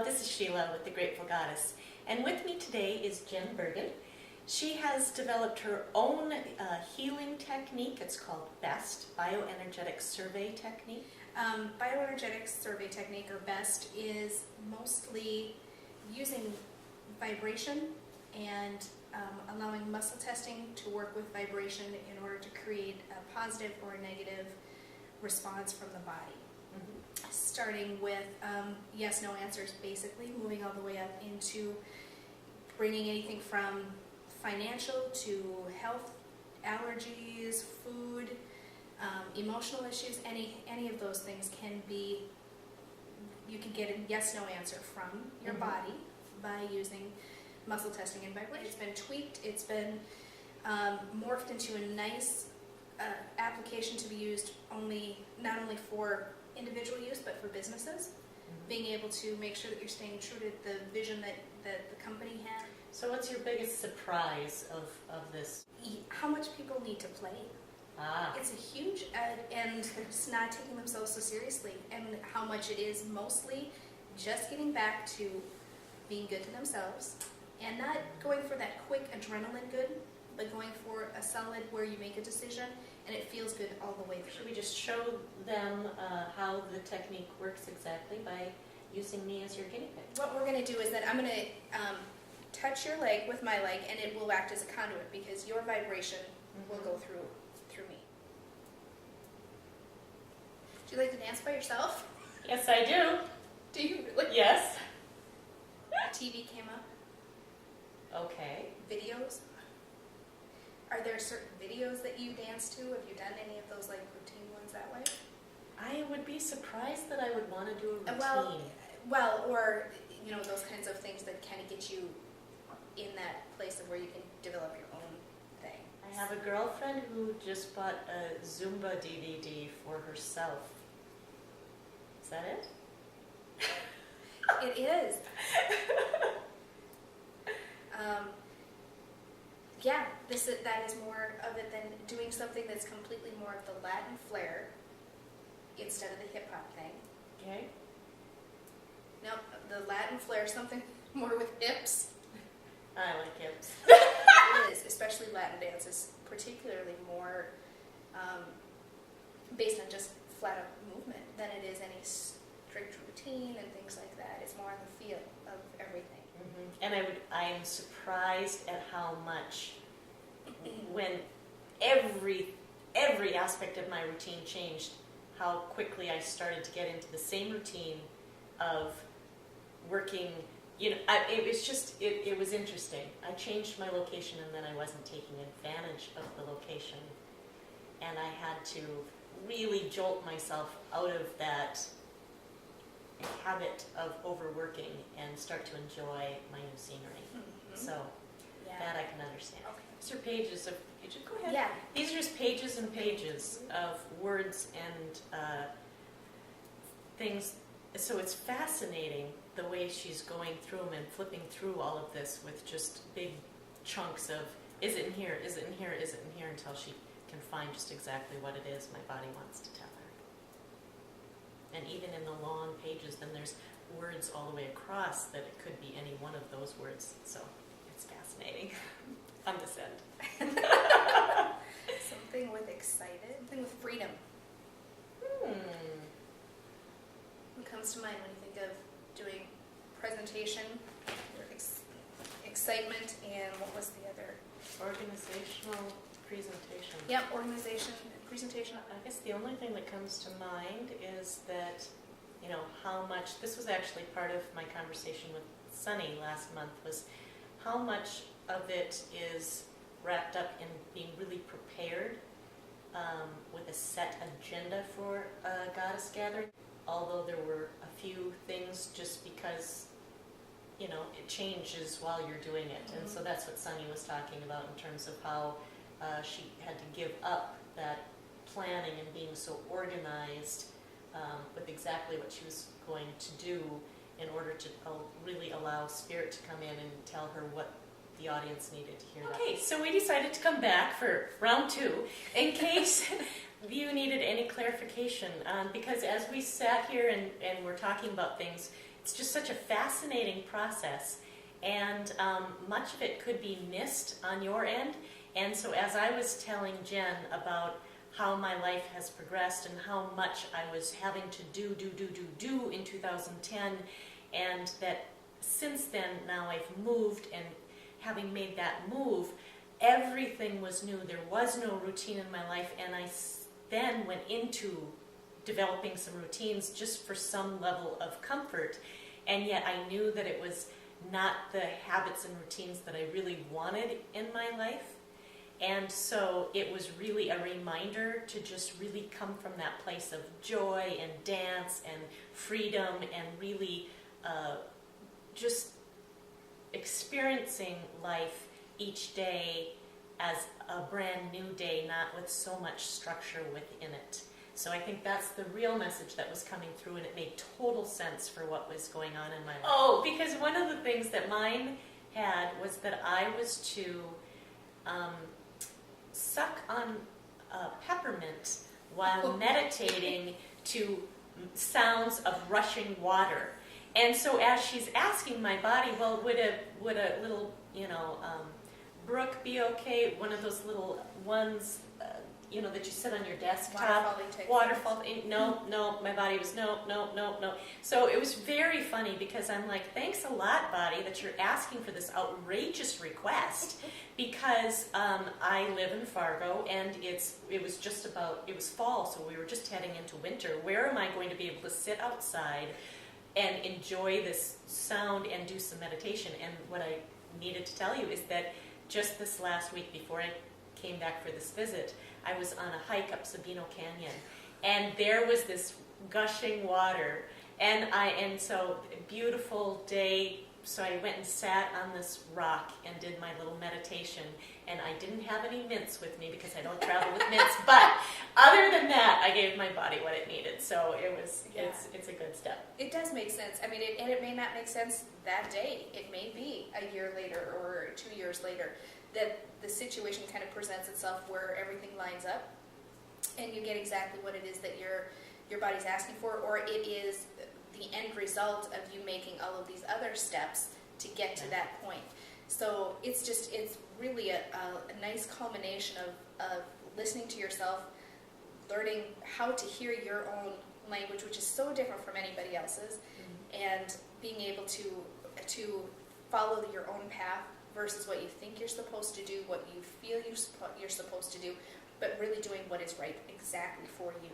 this is Sheila with the Grateful Goddess, and with me today is Jenn Bergen. She has developed her own healing technique. It's called B.E.S.T, BioEnergetic Survey Technique. BioEnergetic Survey Technique, or B.E.S.T, is mostly using vibration and allowing muscle testing to work with vibration in order to create a positive or a negative response from the body. Mm-hmm. Starting with yes-no answers, basically, moving all the way up into bringing anything from financial to health, allergies, food, emotional issues, any of those things can be, you can get a yes-no answer from your body by using muscle testing and vibration. It's been tweaked, it's been morphed into a nice application to be used not only for individual use but for businesses. Being able to make sure that you're staying true to the vision that the company had. So what's your biggest surprise of this? How much people need to play. It's a huge, and they're just not taking themselves so seriously, and how much it is mostly just getting back to being good to themselves and not going for that quick adrenaline good, but going for a solid where you make a decision and it feels good all the way through. Should we just show them how the technique works exactly by using me as your guinea pig? What we're going to do is that I'm going to touch your leg with my leg, and it will act as a conduit because your vibration will go through me. Do you like to dance by yourself? Yes, I do. Do you really? Yes. TV came up. Okay. Videos. Are there certain videos that you dance to? Have you done any of those like routine ones that way? I would be surprised that I would want to do a routine. Well, or those kinds of things that kind of get you in that place of where you can develop your own thing. I have a girlfriend who just bought a Zumba DVD for herself. Is that it? It is. Yeah, that is more of it than doing something that's completely more of the Latin flair instead of the hip hop thing. Okay. Nope, the Latin flair, something more with hips. I like hips. It is, especially Latin dance is particularly more based on just flat out movement than it is any strict routine and things like that. It's more on the feel of everything. And I am surprised at how much, when every aspect of my routine changed, how quickly I started to get into the same routine of working. It was interesting. I changed my location and then I wasn't taking advantage of the location. And I had to really jolt myself out of that habit of overworking and start to enjoy my new scenery. So that I can understand. Okay. These are pages of, go ahead. Yeah. These are just pages and pages of words and things. So it's fascinating the way she's going through them and flipping through all of this with just big chunks of, is it in here, is it in here, is it in here, until she can find just exactly what it is my body wants to tell her. And even in the long pages, then there's words all the way across that it could be any one of those words. So it's fascinating on this end. Something with excited, something with freedom. What comes to mind when you think of doing presentation, or excitement, and what was the other? Organizational presentation. Yep, organization, presentation. I guess the only thing that comes to mind is that, how much, this was actually part of my conversation with Sunny last month, was how much of it is wrapped up in being really prepared with a set agenda for a goddess gathering. Although there were a few things just because, it changes while you're doing it. And so that's what Sunny was talking about in terms of how she had to give up that planning and being so organized with exactly what she was going to do in order to really allow Spirit to come in and tell her what the audience needed to hear. Okay, so we decided to come back for round 2 in case you needed any clarification, because as we sat here and we're talking about things, it's just such a fascinating process, and much of it could be missed on your end. And so as I was telling Jen about how my life has progressed and how much I was having to do in 2010, and that since then now I've moved, and having made that move, everything was new. There was no routine in my life, and I then went into developing some routines just for some level of comfort, and yet I knew that it was not the habits and routines that I really wanted in my life. And so it was really a reminder to just really come from that place of joy and dance and freedom, and really just experiencing life each day as a brand new day, not with so much structure within it. So I think that's the real message that was coming through, and it made total sense for what was going on in my life. Oh, because one of the things that mine had was that I was to suck on peppermint while meditating to sounds of rushing water. And so as she's asking my body, well, would a little, brook be okay? One of those little ones, that you sit on your desktop. Waterfall. No, my body was no. So it was very funny, because I'm like, thanks a lot, body, that you're asking for this outrageous request, because I live in Fargo, and it was fall, so we were just heading into winter. Where am I going to be able to sit outside and enjoy this sound and do some meditation? And what I needed to tell you is that just this last week, before I came back for this visit, I was on a hike up Sabino Canyon, and there was this gushing water, and so beautiful day. So I went and sat on this rock and did my little meditation, and I didn't have any mints with me because I don't travel with mints, but other than that, I gave my body what it needed. So it's a good step. It does make sense. I mean, it may not make sense that day. It may be a year later or 2 years later that the situation kind of presents itself where everything lines up and you get exactly what it is that your body's asking for, or it is the end result of you making all of these other steps to get to that point. So it's really a nice culmination of listening to yourself, learning how to hear your own language, which is so different from anybody else's, and being able to follow your own path versus what you think you're supposed to do, what you feel you're supposed to do, but really doing what is right exactly for you.